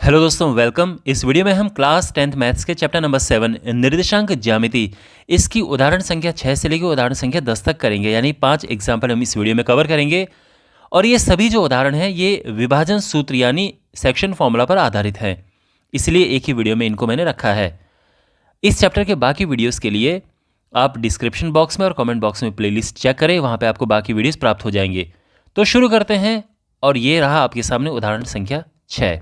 Hello दोस्तों, welcome. इस video में हम क्लास 10th मैथ्स के चैप्टर नंबर 7 निर्देशांक ज्यामिति इसकी उदाहरण संख्या 6 से लेकर उदाहरण संख्या 10 तक करेंगे। यानी 5 एग्जाम्पल हम इस वीडियो में कवर करेंगे और ये सभी जो उदाहरण हैं ये विभाजन सूत्र यानी सेक्शन फॉर्मूला पर आधारित हैं, इसलिए एक ही वीडियो में इनको मैंने रखा है। इस चैप्टर के बाकी वीडियोज़ के लिए आप डिस्क्रिप्शन बॉक्स में और कमेंट बॉक्स में प्लेलिस्ट चेक करें, वहाँ पर आपको बाकी वीडियोज़ प्राप्त हो जाएंगे। तो शुरू करते हैं और ये रहा आपके सामने उदाहरण संख्या 6।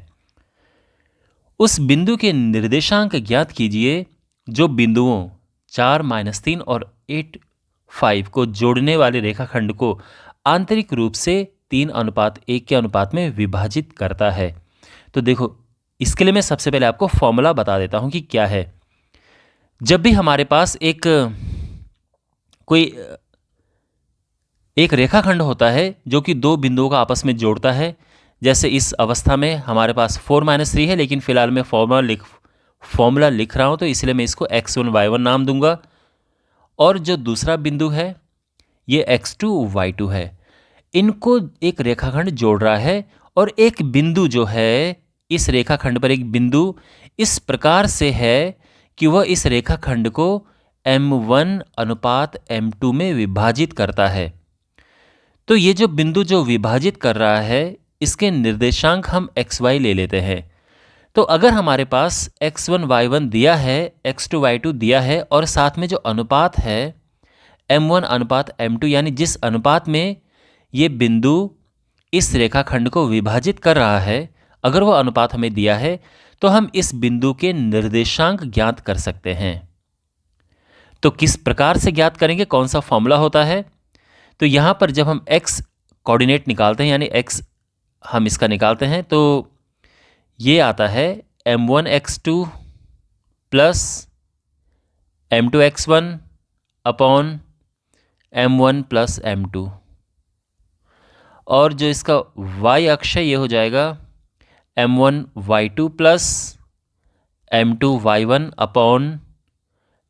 उस बिंदु के निर्देशांक ज्ञात कीजिए जो बिंदुओं 4, -3 और 8, 5 को जोड़ने वाले रेखाखंड को आंतरिक रूप से 3:1 के अनुपात में विभाजित करता है। तो देखो, इसके लिए मैं सबसे पहले आपको फॉर्मूला बता देता हूं कि क्या है। जब भी हमारे पास कोई एक रेखाखंड होता है जो कि दो बिंदुओं का आपस में जोड़ता है, जैसे इस अवस्था में हमारे पास 4 - 3 है, लेकिन फिलहाल मैं फॉर्मूला लिख रहा हूं तो इसलिए मैं इसको x1 y1 नाम दूंगा। और जो दूसरा बिंदु है ये x2 y2 है। इनको एक रेखाखंड जोड़ रहा है और एक बिंदु जो है इस रेखाखंड पर एक बिंदु इस प्रकार से है कि वह इस रेखाखंड को m1:m2 में विभाजित करता है। तो ये जो बिंदु जो विभाजित कर रहा है इसके निर्देशांक हम xy ले लेते हैं। तो अगर हमारे पास x1 y1 दिया है, x2 y2 दिया है और साथ में जो अनुपात है m1:m2 यानी जिस अनुपात में ये बिंदु इस रेखाखंड को विभाजित कर रहा है, अगर वह अनुपात हमें दिया है तो हम इस बिंदु के निर्देशांक ज्ञात कर सकते हैं। तो किस प्रकार से ज्ञात करेंगे, कौन सा फॉर्मूला होता है? तो यहाँ पर जब हम x कोऑर्डिनेट निकालते हैं यानी x हम इसका निकालते हैं तो ये आता है m1x2 plus m2x1 upon m1 plus m2, और जो इसका y अक्ष है ये हो जाएगा m1y2 plus m2y1 upon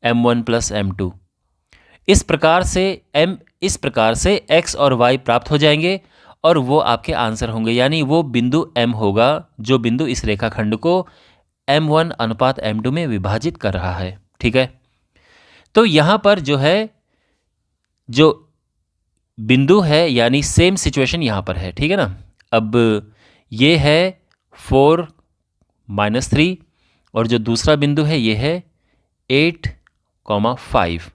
m1 plus m2। इस प्रकार से x और y प्राप्त हो जाएंगे और वो आपके आंसर होंगे, यानी वो बिंदु m होगा जो बिंदु इस रेखाखंड को m1:m2 में विभाजित कर रहा है। ठीक है, तो यहाँ पर जो बिंदु है यानी सेम सिचुएशन यहाँ पर है। ठीक है ना। अब ये है 4 - 3 और जो दूसरा बिंदु है ये है 8, 5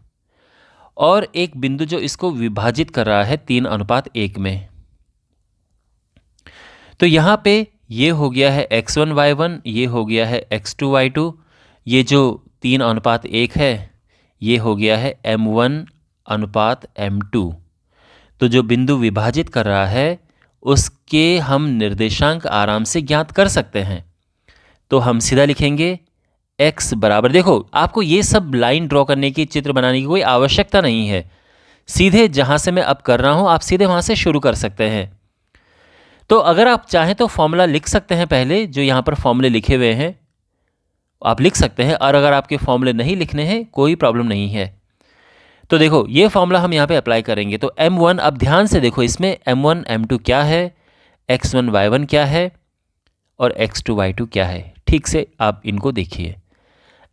और एक बिंदु जो इसको विभाजित कर रहा है 3:1 में। तो यहाँ पे ये हो गया है x1 y1, ये हो गया है x2 y2, ये जो 3:1 है ये हो गया है m1:m2। तो जो बिंदु विभाजित कर रहा है उसके हम निर्देशांक आराम से ज्ञात कर सकते हैं। तो हम सीधा लिखेंगे x बराबर, देखो आपको ये सब लाइन ड्रॉ करने की, चित्र बनाने की कोई आवश्यकता नहीं है। सीधे जहाँ से मैं अब कर रहा हूँ आप सीधे वहाँ से शुरू कर सकते हैं। तो अगर आप चाहें तो फॉर्मूला लिख सकते हैं, पहले जो यहाँ पर फॉर्मूले लिखे हुए हैं आप लिख सकते हैं, और अगर आपके फॉर्मूले नहीं लिखने हैं कोई प्रॉब्लम नहीं है। तो देखो ये फॉर्मूला हम यहाँ पे अप्लाई करेंगे। तो m1, अब ध्यान से देखो इसमें m1 m2 क्या है, x1 y1 क्या है और x2 y2 क्या है। ठीक से आप इनको देखिए।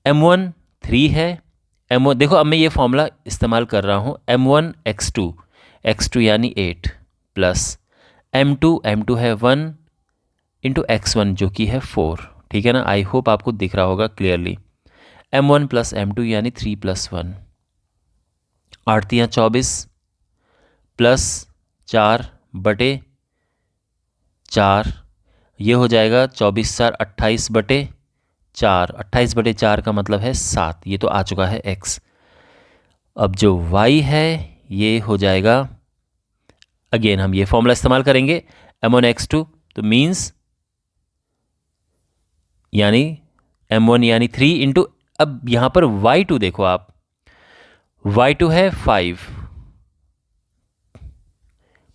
m1 3 है, m1 देखो अब मैं ये फॉर्मूला इस्तेमाल कर रहा हूँ m1 x2 यानी 8 प्लस m2 है 1 इंटू x1 जो कि है 4। ठीक है ना। आई होप आपको दिख रहा होगा क्लियरली। m1 प्लस m2 यानी 3 + 1, 8 × 24 प्लस 4/4, ये हो जाएगा 24 × 4 = 28/4। 28/4 का मतलब है 7, ये तो आ चुका है x। अब जो y है ये हो जाएगा, अगेन हम ये फॉर्मूला इस्तेमाल करेंगे m1 x2, तो मीन्स यानी m1 यानी 3 इंटू, अब यहाँ पर y2 देखो आप, y2 है 5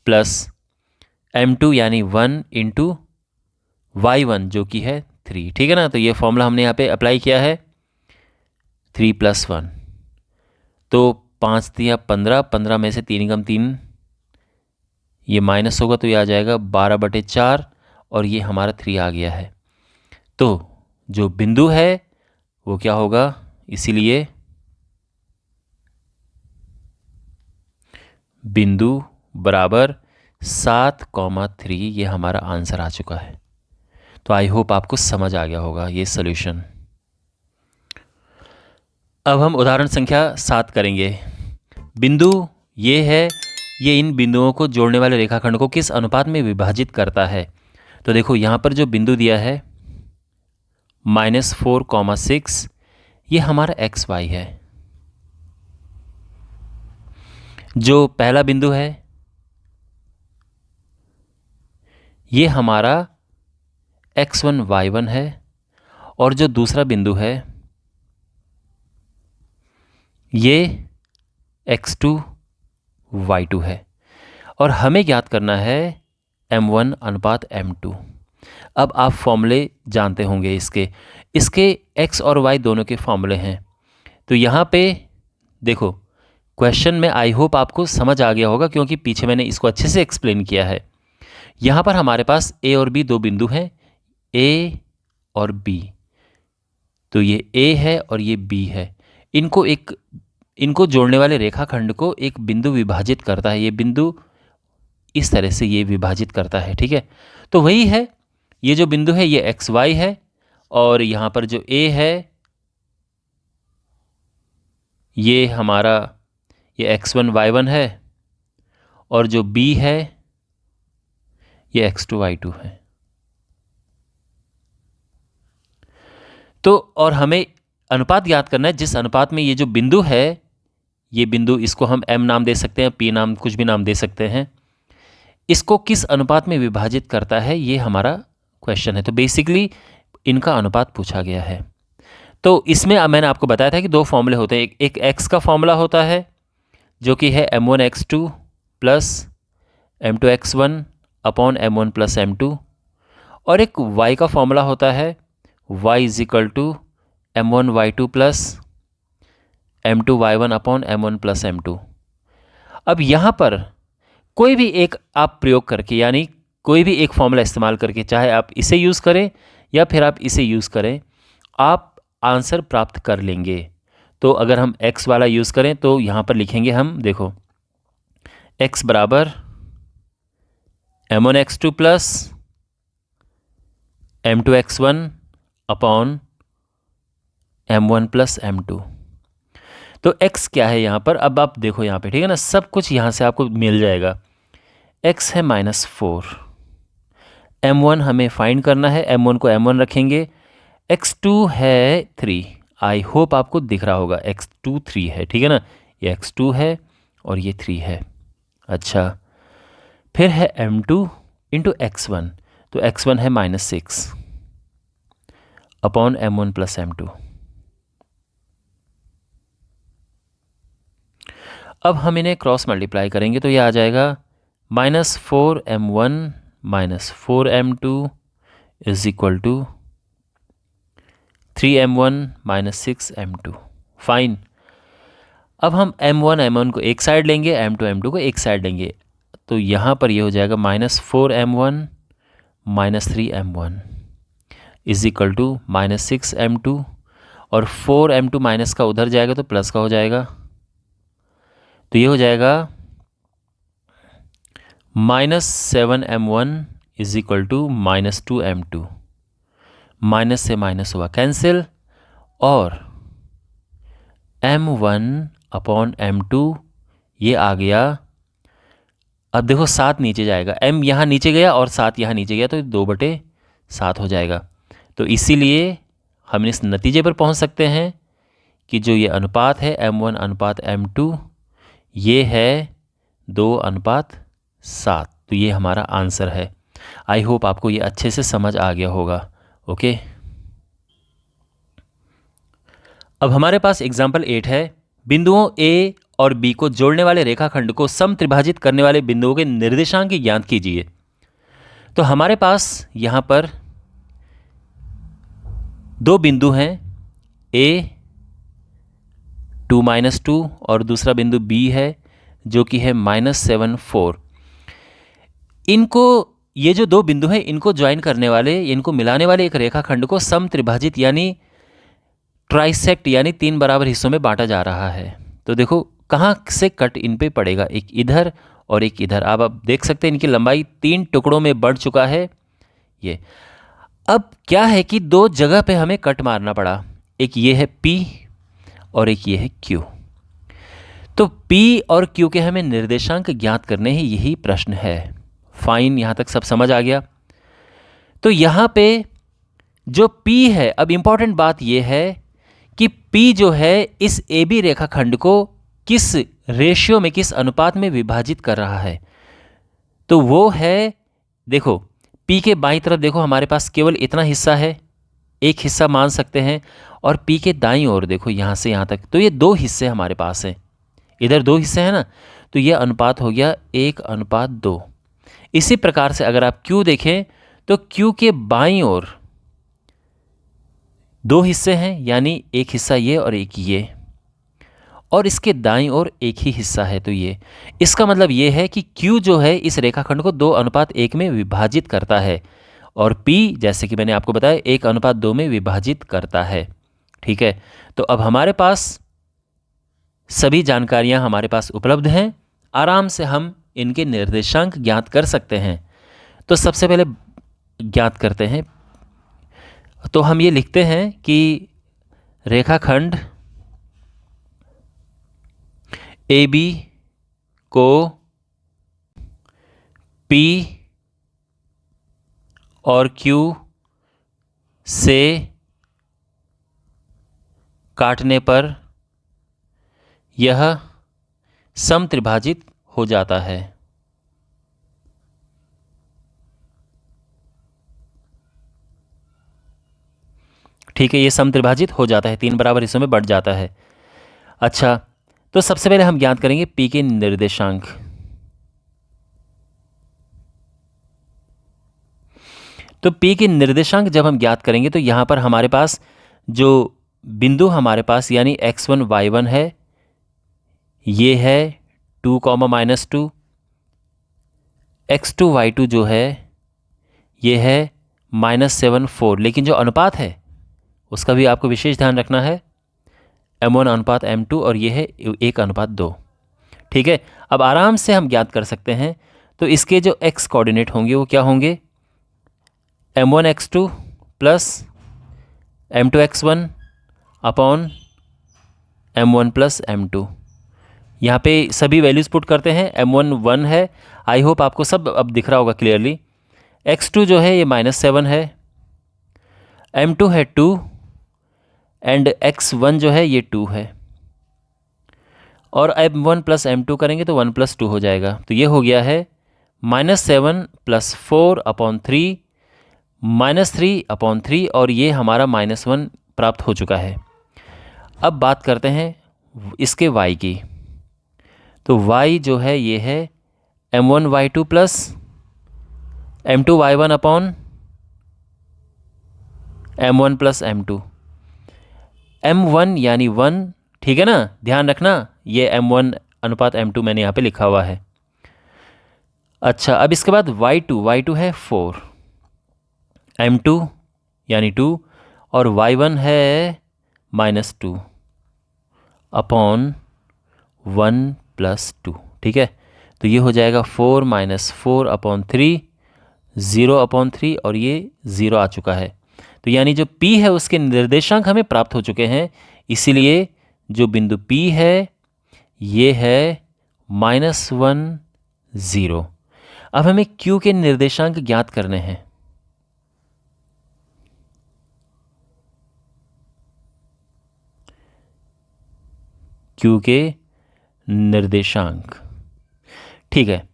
प्लस m2 यानी 1 इंटू y1 जो कि है 3। ठीक है ना। तो ये फॉर्मूला हमने यहाँ पे अप्लाई किया है 3 + 1, तो 5 × 15, 15 में से 3 × 3 ये माइनस होगा तो ये आ जाएगा 12/4 और ये हमारा 3 आ गया है। तो जो बिंदु है वो क्या होगा, इसीलिए बिंदु बराबर 7,3 ये हमारा आंसर आ चुका है। तो आई होप आपको समझ आ गया होगा ये सॉल्यूशन। अब हम उदाहरण संख्या 7 करेंगे। बिंदु ये है, ये इन बिंदुओं को जोड़ने वाले रेखाखंड को किस अनुपात में विभाजित करता है। तो देखो यहाँ पर जो बिंदु दिया है -4,6 ये हमारा XY है। जो पहला बिंदु है ये हमारा X1 Y1 है, और जो दूसरा बिंदु है ये X2 Y2 है। और हमें ज्ञात करना है M1 अनुपात M2। अब आप फॉर्मूले जानते होंगे इसके X और Y दोनों के फॉर्मूले हैं। तो यहाँ पे देखो क्वेश्चन में आई होप आपको समझ आ गया होगा, क्योंकि पीछे मैंने इसको अच्छे से एक्सप्लेन किया है। यहाँ पर हमारे पास A और B दो बिंदु हैं, A और B। तो ये A है और ये B है। इनको जोड़ने वाले रेखाखंड को एक बिंदु विभाजित करता है। ये बिंदु इस तरह से ये विभाजित करता है, ठीक है। तो वही है, ये जो बिंदु है ये XY है, और यहाँ पर जो A है ये हमारा ये X1 Y1 है, और जो B है ये X2 Y2 है। तो और हमें अनुपात ज्ञात करना है, जिस अनुपात में ये जो बिंदु है, ये बिंदु इसको हम M नाम दे सकते हैं, P नाम, कुछ भी नाम दे सकते हैं, इसको किस अनुपात में विभाजित करता है, ये हमारा क्वेश्चन है। तो बेसिकली इनका अनुपात पूछा गया है। तो इसमें मैंने आपको बताया था कि दो फॉर्मूले होते हैं। एक X का फॉर्मूला होता है जो कि है M1 X2 plus M2 X1 upon M1 plus M2, और एक Y का फॉर्मूला होता है Y is equal to M1 Y2 plus M2 Y1 upon M1 plus M2। अब यहाँ पर कोई भी एक आप प्रयोग करके, यानी कोई भी एक फॉर्मूला इस्तेमाल करके, चाहे आप इसे यूज़ करें या फिर आप इसे यूज़ करें, आप आंसर प्राप्त कर लेंगे। तो अगर हम X वाला यूज़ करें तो यहाँ पर लिखेंगे हम, देखो X बराबर M1 X2 plus M2 X1 upon M1 plus M2। तो X क्या है यहाँ पर, अब आप देखो यहाँ पे, ठीक है ना, सब कुछ यहाँ से आपको मिल जाएगा। X है -4, M1 हमें फाइंड करना है, M1 को M1 रखेंगे, X2 है 3। आई होप आपको दिख रहा होगा, X2 3 है, ठीक है ना, ये X2 है और ये 3 है। अच्छा, फिर है M2 इंटू X1, तो X1 है -6 अपॉन M1 प्लस M2। अब हम इन्हें क्रॉस मल्टीप्लाई करेंगे तो ये आ जाएगा -4M1 -4M2 is equal to 3M1 -6M2। Fine. अब हम M1 को एक साइड लेंगे, M2 M2 को एक साइड लेंगे, तो यहाँ पर ये हो जाएगा -4M1 -3M1 is equal to -6M2, और 4M2 माइनस का उधर जाएगा तो प्लस का हो जाएगा, तो ये हो जाएगा -7M1 is equal to -2M2। Minus से माइनस हुआ कैंसिल, और M1 अपॉन M2 ये आ गया। अब देखो 7 नीचे जाएगा, M यहाँ नीचे गया और 7 यहाँ नीचे गया, तो 2/7 हो जाएगा। तो इसीलिए हम इस नतीजे पर पहुँच सकते हैं कि जो ये अनुपात है M1 अनुपात M2 ये है 2:7। तो ये हमारा आंसर है। आई होप आपको ये अच्छे से समझ आ गया होगा। ओके, अब हमारे पास एग्जाम्पल 8 है। बिंदुओं A और B को जोड़ने वाले रेखाखंड को समत्रिभाजित करने वाले बिंदुओं के निर्देशांक ज्ञात कीजिए। तो हमारे पास यहाँ पर दो बिंदु हैं, A 2 और दूसरा बिंदु B है जो कि है -7 4। इनको ये जो दो बिंदु हैं इनको ज्वाइन करने वाले, इनको मिलाने वाले एक रेखाखंड को समत्रिभाजित यानी ट्राइसेक्ट यानी 3 बराबर हिस्सों में बांटा जा रहा है। तो देखो कहाँ से कट इन पे पड़ेगा, एक इधर और एक इधर। अब देख सकते हैं इनकी लंबाई 3 टुकड़ों में बढ़ चुका है ये। अब क्या है कि 2 जगह पे हमें कट मारना पड़ा, एक ये है P और एक ये है Q। तो P और Q के हमें निर्देशांक ज्ञात करने हैं, यही प्रश्न है। फाइन, यहाँ तक सब समझ आ गया। तो यहाँ पे जो P है, अब इंपॉर्टेंट बात यह है कि P जो है इस AB रेखाखंड को किस रेशियो में, किस अनुपात में विभाजित कर रहा है। तो वो है, देखो P के बाईं तरफ देखो हमारे पास केवल इतना हिस्सा है, एक हिस्सा मान सकते हैं, और P के दाईं ओर देखो यहाँ से यहाँ तक, तो ये 2 हिस्से हमारे पास हैं। इधर 2 हिस्से हैं ना, तो ये अनुपात हो गया 1:2। इसी प्रकार से अगर आप Q देखें तो Q के बाईं ओर 2 हिस्से हैं, यानी एक हिस्सा ये और एक ये, और इसके दाईं ओर एक ही हिस्सा है। तो ये, इसका मतलब ये है कि Q जो है इस रेखाखंड को 2:1 में विभाजित करता है, और P जैसे कि मैंने आपको बताया 1:2 में विभाजित करता है। ठीक है, तो अब हमारे पास सभी जानकारियां हमारे पास उपलब्ध हैं, आराम से हम इनके निर्देशांक ज्ञात कर सकते हैं। तो सबसे पहले ज्ञात करते हैं, तो हम ये लिखते हैं कि रेखाखंड AB को P और Q से काटने पर यह समत्रिभाजित हो जाता है। ठीक है, ये समत्रिभाजित हो जाता है, 3 बराबर हिस्सों में बढ़ जाता है। अच्छा, तो सबसे पहले हम ज्ञात करेंगे P के निर्देशांक। तो P के निर्देशांक जब हम ज्ञात करेंगे तो यहाँ पर हमारे पास जो बिंदु हमारे पास यानी x1 y1 है, ये है 2, -2। x2 y2 जो है ये है -7, 4। लेकिन जो अनुपात है उसका भी आपको विशेष ध्यान रखना है, m1:m2, और ये है 1:2। ठीक है, अब आराम से हम ज्ञात कर सकते हैं। तो इसके जो x कोऑर्डिनेट होंगे वो क्या होंगे, m1x2 plus m2x1 upon m1 plus m2। यहाँ पे सभी वैल्यूज़ पुट करते हैं। m1 1 है, आई होप आपको सब अब दिख रहा होगा क्लियरली। x2 जो है ये -7 है, m2 है 2, एंड x1 जो है ये 2 है, और m1 प्लस m2 करेंगे तो 1 + 2 हो जाएगा। तो ये हो गया है -7 + 4/3 -3/3, और ये हमारा -1 प्राप्त हो चुका है। अब बात करते हैं इसके y की। तो y जो है ये है m1 y2 plus m2 y1 upon m1 plus m2। m1 यानी 1, ठीक है ना, ध्यान रखना ये m1:m2 मैंने यहाँ पे लिखा हुआ है। अच्छा, अब इसके बाद y2 है 4, m2 यानी 2, और y1 है -2 अपॉन 1 + 2। ठीक है, तो ये हो जाएगा 4 - 4/3, 0/3, और ये 0 आ चुका है। तो यानी जो P है उसके निर्देशांक हमें प्राप्त हो चुके हैं। इसीलिए जो बिंदु P है ये है -1, 0। अब हमें Q के निर्देशांक ज्ञात करने हैं। Q के निर्देशांक, ठीक है,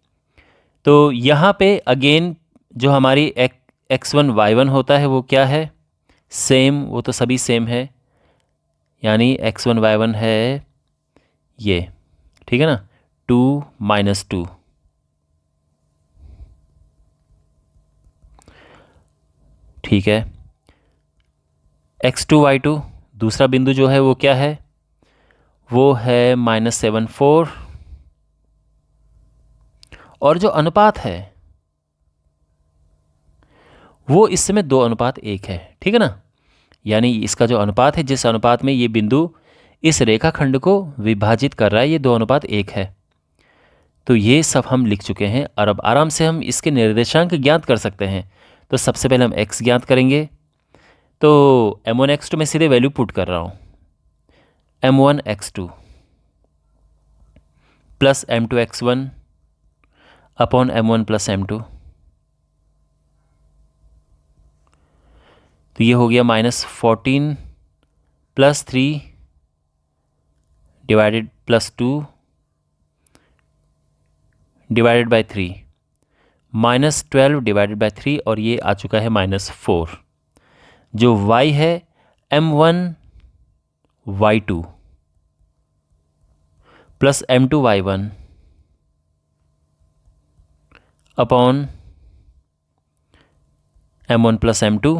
तो यहाँ पे अगेन जो हमारी x1 y1 होता है वो क्या है, सेम, वो तो सभी सेम है, यानी x1 y1 है ये, ठीक है ना, 2 - 2। ठीक है, x2 y2 दूसरा बिंदु जो है वो क्या है, वो है -7, 4, और जो अनुपात है वो इस समय 2:1 है, ठीक है ना। यानी इसका जो अनुपात है, जिस अनुपात में ये बिंदु इस रेखाखंड को विभाजित कर रहा है, ये 2:1 है। तो ये सब हम लिख चुके हैं और अब आराम से हम इसके निर्देशांक ज्ञात कर सकते हैं। तो सबसे पहले हम x ज्ञात करेंगे। तो m1 x2 में सीधे वैल्यू पुट कर रहा हूँ, m1 x2 plus m2 x1 upon m1 plus m2। तो ये हो गया -14 plus 3 divided plus 2 divided by 3 -12 divided by 3 और ये आ चुका है -4। जो y है m1 y2 plus m2 y1 upon m1 plus m2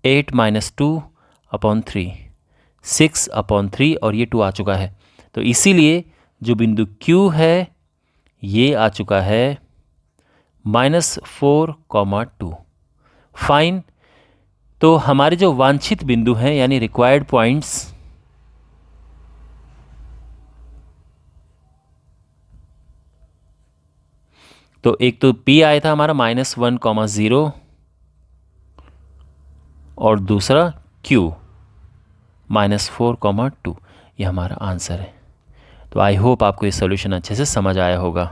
8 - 2 upon 3 6 upon 3 और ये 2 आ चुका है। तो इसीलिए जो बिंदु Q है ये आ चुका है -4,2। फाइन। तो हमारे जो वांछित बिंदु हैं यानी रिक्वायर्ड पॉइंट्स, तो एक तो P आया था हमारा -1,0 और दूसरा Q -4,2। ये हमारा आंसर है। तो आई होप आपको ये सोल्यूशन अच्छे से समझ आया होगा।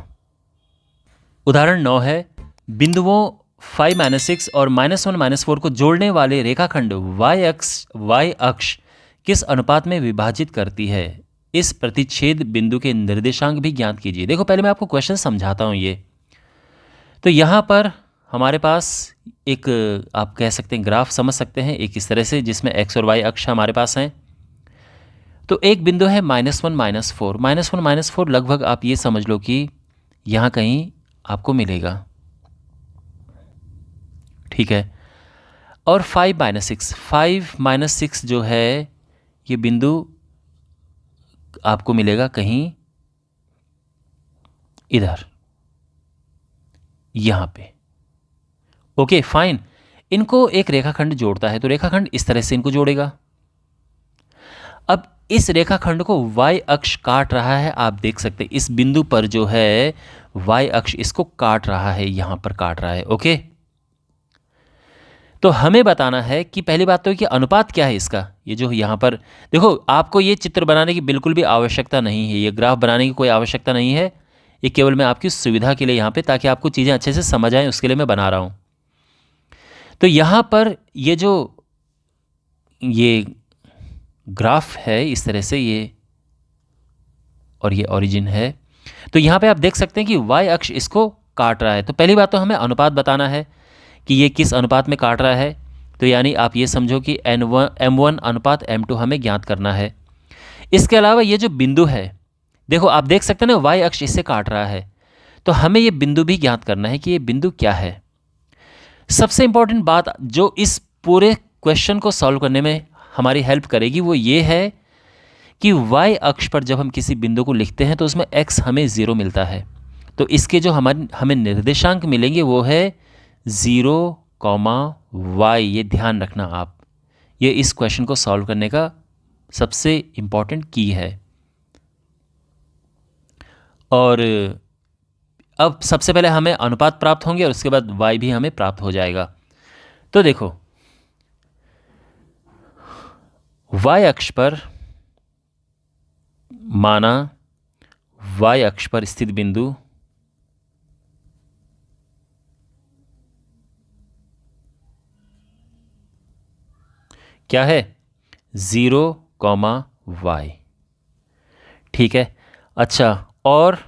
उदाहरण 9 है, बिंदुओं 5 - 6 और -1 - 4 को जोड़ने वाले रेखाखंड y अक्ष किस अनुपात में विभाजित करती है? इस प्रतिच्छेद बिंदु के निर्देशांक भी ज्ञात कीजिए। देखो पहले मैं आपको क्वेश्चन समझाता हूँ ये। तो यहाँ पर हमारे पास एक, आप कह सकते हैं ग्राफ समझ सकते हैं एक इस तरह से, जिसमें x और y अक्ष हमारे पास हैं। तो एक बिंदु है -1 - 4। -1 - 4 लगभग आप ये समझ लो कि यहाँ कहीं आपको मिलेगा, ठीक है। और 5 - 6 जो है ये बिंदु आपको मिलेगा कहीं इधर, यहाँ पे। Okay fine. इनको एक रेखाखंड जोड़ता है, तो रेखाखंड इस तरह से इनको जोड़ेगा। अब इस रेखाखंड को y अक्ष काट रहा है, आप देख सकते हैं इस बिंदु पर जो है y अक्ष इसको काट रहा है, यहां पर काट रहा है। ओके, तो हमें बताना है कि पहली बात तो कि अनुपात क्या है इसका। ये जो यहां पर देखो, आपको ये चित्र बनाने की बिल्कुल भी आवश्यकता नहीं है, ये ग्राफ बनाने की कोई आवश्यकता नहीं है। ये केवल मैं आपकी सुविधा के लिए यहाँ पे, ताकि आपको चीज़ें अच्छे से समझ आएँ, उसके लिए मैं बना रहा हूँ। तो यहाँ पर ये जो ये ग्राफ है इस तरह से, ये और ये ओरिजिन है। तो यहाँ पे आप देख सकते हैं कि y अक्ष इसको काट रहा है। तो पहली बात तो हमें अनुपात बताना है कि ये किस अनुपात में काट रहा है। तो यानी आप ये समझो कि m1 अनुपात m2 हमें ज्ञात करना है। इसके अलावा ये जो बिंदु है, देखो आप देख सकते हैं ना y अक्ष इससे काट रहा है, तो हमें ये बिंदु भी ज्ञात करना है कि ये बिंदु क्या है। सबसे इंपॉर्टेंट बात जो इस पूरे क्वेश्चन को सॉल्व करने में हमारी हेल्प करेगी वो ये है कि y अक्ष पर जब हम किसी बिंदु को लिखते हैं तो उसमें x हमें 0 मिलता है। तो इसके जो हमें निर्देशांक मिलेंगे वो है 0, y। ये ध्यान रखना आप, ये इस क्वेश्चन को सॉल्व करने का सबसे इम्पॉर्टेंट की है। और अब सबसे पहले हमें अनुपात प्राप्त होंगे और उसके बाद y भी हमें प्राप्त हो जाएगा। तो देखो y अक्ष पर माना y अक्ष पर स्थित बिंदु क्या है? 0, y। ठीक है। अच्छा, और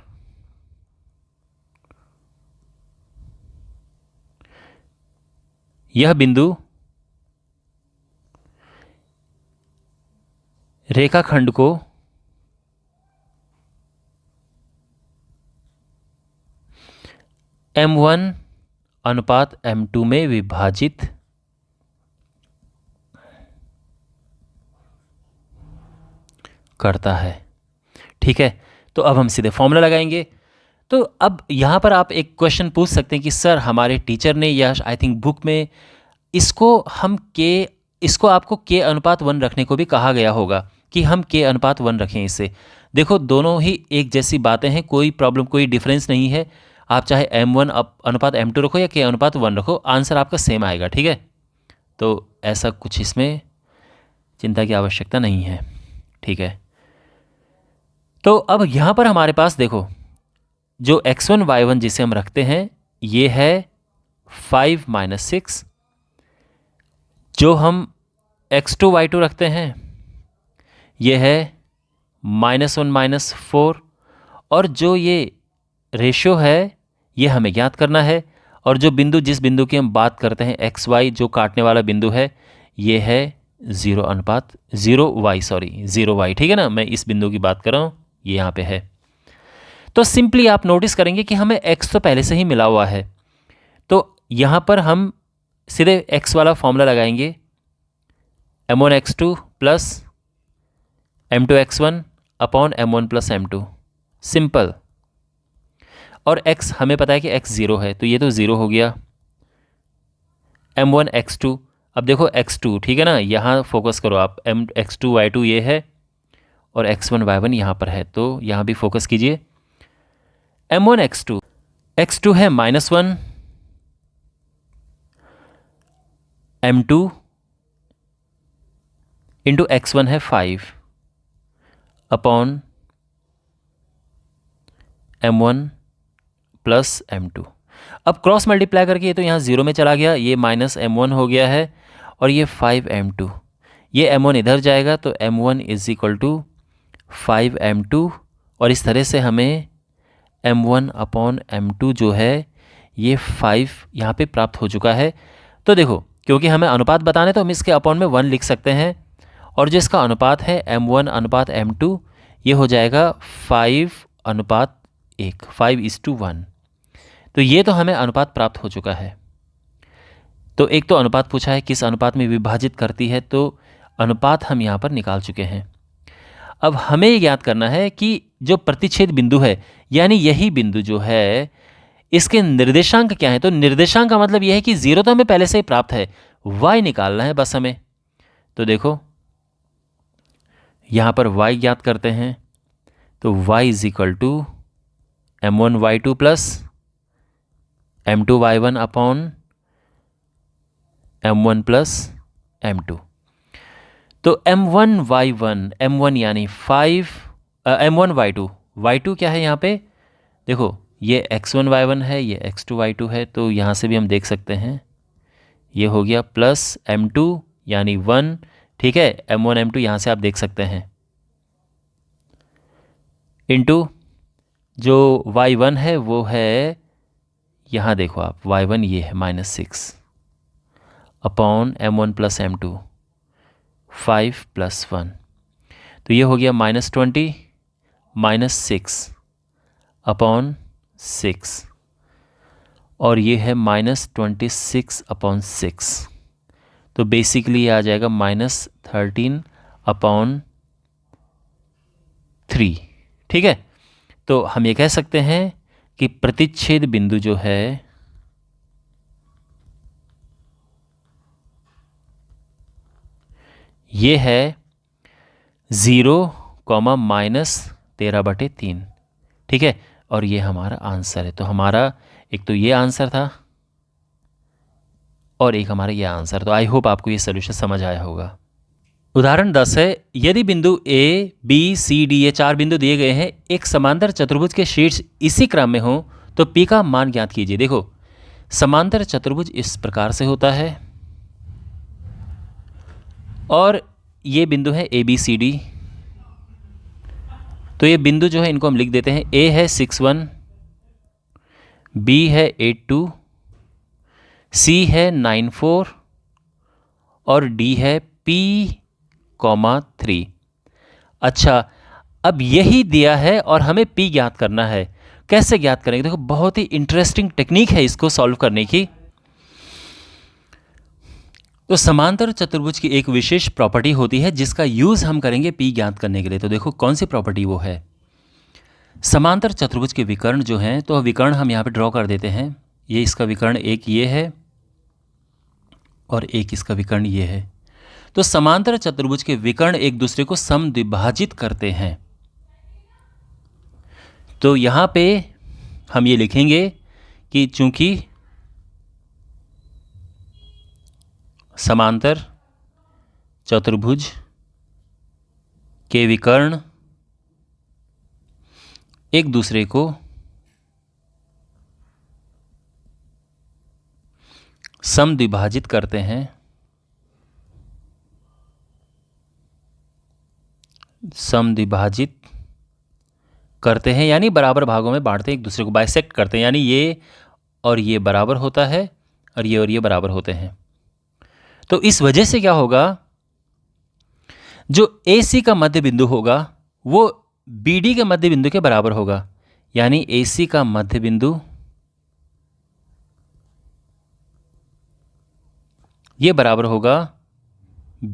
यह बिंदु रेखाखंड को m1 अनुपात m2 में विभाजित करता है। ठीक है, तो अब हम सीधे फॉर्मूला लगाएंगे। तो अब यहाँ पर आप एक क्वेश्चन पूछ सकते हैं कि सर हमारे टीचर ने या आई थिंक बुक में इसको आपको के अनुपात 1 रखने को भी कहा गया होगा कि हम के अनुपात 1 रखें इसे। देखो दोनों ही एक जैसी बातें हैं, कोई प्रॉब्लम कोई डिफरेंस नहीं है। आप चाहे m1 अनुपात m2 रखो या के अनुपात 1 रखो, आंसर आपका सेम आएगा, ठीक है। तो ऐसा कुछ इसमें चिंता की आवश्यकता नहीं है, ठीक है। तो अब यहाँ पर हमारे पास देखो जो x1 y1 जिसे हम रखते हैं ये है 5 - 6, जो हम x2 y2 रखते हैं ये है -1 - 4, और जो ये रेशियो है ये हमें ज्ञात करना है। और जो बिंदु जिस बिंदु की हम बात करते हैं एक्स वाई जो काटने वाला बिंदु है ये है 0y, ठीक है ना। मैं इस बिंदु की बात कर रहा हूँ, ये यहाँ पे है। तो सिंपली आप नोटिस करेंगे कि हमें x तो पहले से ही मिला हुआ है, तो यहाँ पर हम सीधे x वाला फॉर्मूला लगाएंगे, m1x2 plus m2x1 upon m1 plus m2, simple. और x हमें पता है कि x 0 है, तो ये तो 0 हो गया। m1 x2, अब देखो x2, ठीक है ना, यहाँ फोकस करो आप, x2 y2 ये है और x1 y1 यहाँ पर है, तो यहाँ भी फोकस कीजिए। m1 x2 है -1, m2 इंटू x1 है 5 अपॉन m1 प्लस m2। अब क्रॉस मल्टीप्लाई करके ये तो यहाँ 0 में चला गया, ये माइनस m1 हो गया है और ये 5m2, ये m1 इधर जाएगा तो m1 is equal to 5m2, और इस तरह से हमें m1 अपॉन m2 जो है ये 5 यहाँ पे प्राप्त हो चुका है। तो देखो क्योंकि हमें अनुपात बताने तो हम इसके अपॉन में 1 लिख सकते हैं, और जो इसका अनुपात है m1 अनुपात m2 ये हो जाएगा 5:1, 5:1। तो ये तो हमें अनुपात प्राप्त हो चुका है। तो एक तो अनुपात पूछा है किस अनुपात में विभाजित करती है, तो अनुपात हम यहाँ पर निकाल चुके हैं। अब हमें ये ज्ञात करना है कि जो प्रतिच्छेद बिंदु है यानी यही बिंदु जो है इसके निर्देशांक क्या है। तो निर्देशांक का मतलब यह है कि 0 तो हमें पहले से ही प्राप्त है, y निकालना है बस हमें। तो देखो यहाँ पर y ज्ञात करते हैं, तो y is equal to m1 y2 plus m2 y1 upon m1 plus m2। तो m1 y1, m1 यानी 5, m1 y2, y2 क्या है यहाँ पे, देखो ये x1 y1 है, ये x2 y2 है, तो यहाँ से भी हम देख सकते हैं ये हो गया प्लस m2 यानी 1, ठीक है, m1 m2 यहाँ से आप देख सकते हैं, इंटू जो y1 है वो है यहाँ देखो आप y1 ये है -6 अपॉन m1 प्लस m2 5 + 1, तो ये हो गया -20 -6 अपॉन 6, और ये है -26 अपॉन 6, तो बेसिकली ये आ जाएगा -13 अपॉन 3, ठीक है। तो हम ये कह सकते हैं कि प्रतिच्छेद बिंदु जो है ये है 0, -13/3, ठीक है, और ये हमारा आंसर है। तो हमारा एक तो ये आंसर था और एक हमारा ये आंसर। तो आई होप आपको ये सोल्यूशन समझ आया होगा। उदाहरण 10 है, यदि बिंदु ए बी सी डी ये 4 बिंदु दिए गए हैं, एक समांतर चतुर्भुज के शीर्ष इसी क्रम में हो तो पी का मान ज्ञात कीजिए। देखो समांतर चतुर्भुज इस प्रकार से होता है और ये बिंदु है ए बी सी डी। तो ये बिंदु जो है इनको हम लिख देते हैं, ए है 6, 1, बी है 8, 2, सी है 9, 4 और डी है P, 3। अच्छा, अब यही दिया है और हमें P ज्ञात करना है। कैसे ज्ञात करेंगे? देखो बहुत ही इंटरेस्टिंग टेक्निक है इसको सॉल्व करने की। तो समांतर चतुर्भुज की एक विशेष प्रॉपर्टी होती है जिसका यूज़ हम करेंगे P ज्ञात करने के लिए। तो देखो कौन सी प्रॉपर्टी वो है। समांतर चतुर्भुज के विकर्ण जो हैं, तो विकर्ण हम यहाँ पे ड्रॉ कर देते हैं। ये इसका विकर्ण एक ये है और एक इसका विकर्ण ये है। तो समांतर चतुर्भुज के विकर्ण एक दूसरे को समद्विभाजित करते हैं। तो यहाँ पे हम ये लिखेंगे कि चूंकि समांतर चतुर्भुज के विकर्ण एक दूसरे को समद्विभाजित करते हैं, यानी बराबर भागों में बांटते हैं, एक दूसरे को बाइसेक्ट करते हैं, यानी ये और ये बराबर होता है और ये बराबर होते हैं। तो इस वजह से क्या होगा, जो AC का मध्य बिंदु होगा वो BD के मध्य बिंदु के बराबर होगा, यानी AC का मध्य बिंदु ये बराबर होगा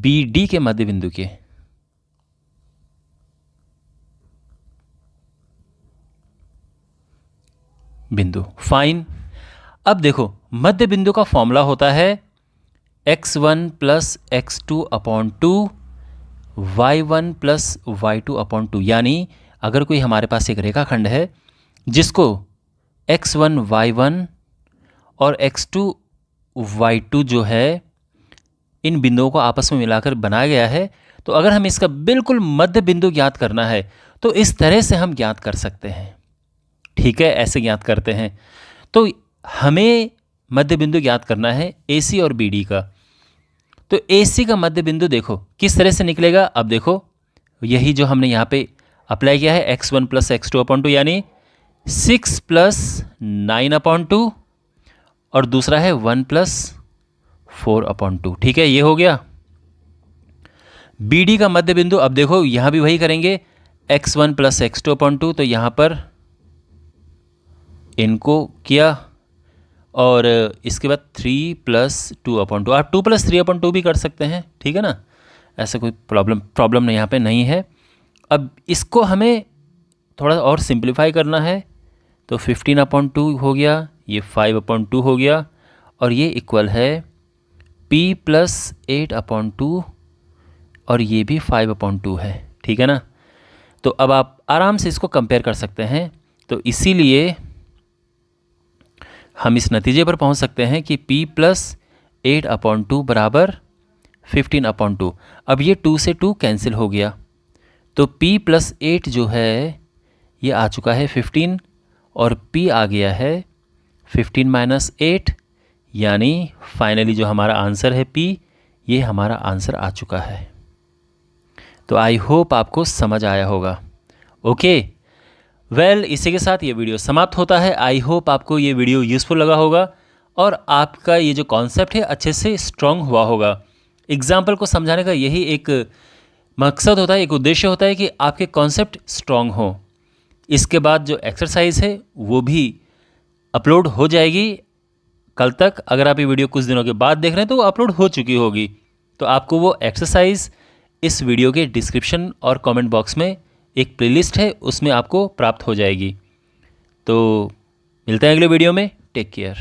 BD के मध्य बिंदु के। फाइन। अब देखो, मध्य बिंदु का फॉर्मूला होता है x1 plus x2 upon 2 y1 plus y2 upon 2। यानी अगर कोई हमारे पास एक रेखाखंड है जिसको x1 y1 और x2 y2 जो है, इन बिंदुओं को आपस में मिलाकर बनाया गया है, तो अगर हम इसका बिल्कुल मध्य बिंदु ज्ञात करना है तो इस तरह से हम ज्ञात कर सकते हैं। ठीक है, ऐसे ज्ञात करते हैं। तो हमें मध्य बिंदु ज्ञात करना है AC और BD का। तो AC का मध्य बिंदु देखो किस तरह से निकलेगा। अब देखो, यही जो हमने यहाँ पे अप्लाई किया है, x1 प्लस x2 अपॉन 2, यानी 6 प्लस 9 अपॉन 2, और दूसरा है 1 प्लस 4 अपॉन 2। ठीक है, ये हो गया। BD का मध्य बिंदु, अब देखो यहाँ भी वही करेंगे, x1 प्लस x2 अपॉन 2, तो यहाँ पर इनको किया, और इसके बाद 3 प्लस 2 अपॉन 2। आप 2 प्लस 3 अपॉन 2 भी कर सकते हैं, ठीक है ना, ऐसा कोई प्रॉब्लम यहाँ पे नहीं है। अब इसको हमें थोड़ा और सिंप्लीफाई करना है, तो 15 अपॉन 2 हो गया, ये 5 अपॉन 2 हो गया, और ये इक्वल है p प्लस 8 अपॉन 2, और ये भी 5 अपॉन 2 है। ठीक है ना, तो अब आप आराम से इसको कंपेयर कर सकते हैं। तो इसीलिए हम इस नतीजे पर पहुंच सकते हैं कि p प्लस 8 अपॉन 2 बराबर 15 अपॉन 2। अब ये 2 से 2 कैंसिल हो गया, तो p प्लस 8 जो है ये आ चुका है 15, और p आ गया है 15 माइनस 8, यानी फाइनली जो हमारा आंसर है p, ये हमारा आंसर आ चुका है। तो आई होप आपको समझ आया होगा। ओके, वेल, इसी के साथ ये वीडियो समाप्त होता है। आई होप आपको ये वीडियो यूज़फुल लगा होगा और आपका ये जो कॉन्सेप्ट है अच्छे से स्ट्रॉन्ग हुआ होगा। एग्जाम्पल को समझाने का यही एक मकसद होता है, एक उद्देश्य होता है कि आपके कॉन्सेप्ट स्ट्रॉन्ग हो। इसके बाद जो एक्सरसाइज है वो भी अपलोड हो जाएगी कल तक। अगर आप ये वीडियो कुछ दिनों के बाद देख रहे हैं तो वो अपलोड हो चुकी होगी, तो आपको वो एक्सरसाइज इस वीडियो के डिस्क्रिप्शन और कमेंट बॉक्स में एक प्लेलिस्ट है, उसमें आपको प्राप्त हो जाएगी। तो मिलते हैं अगले वीडियो में। Take care.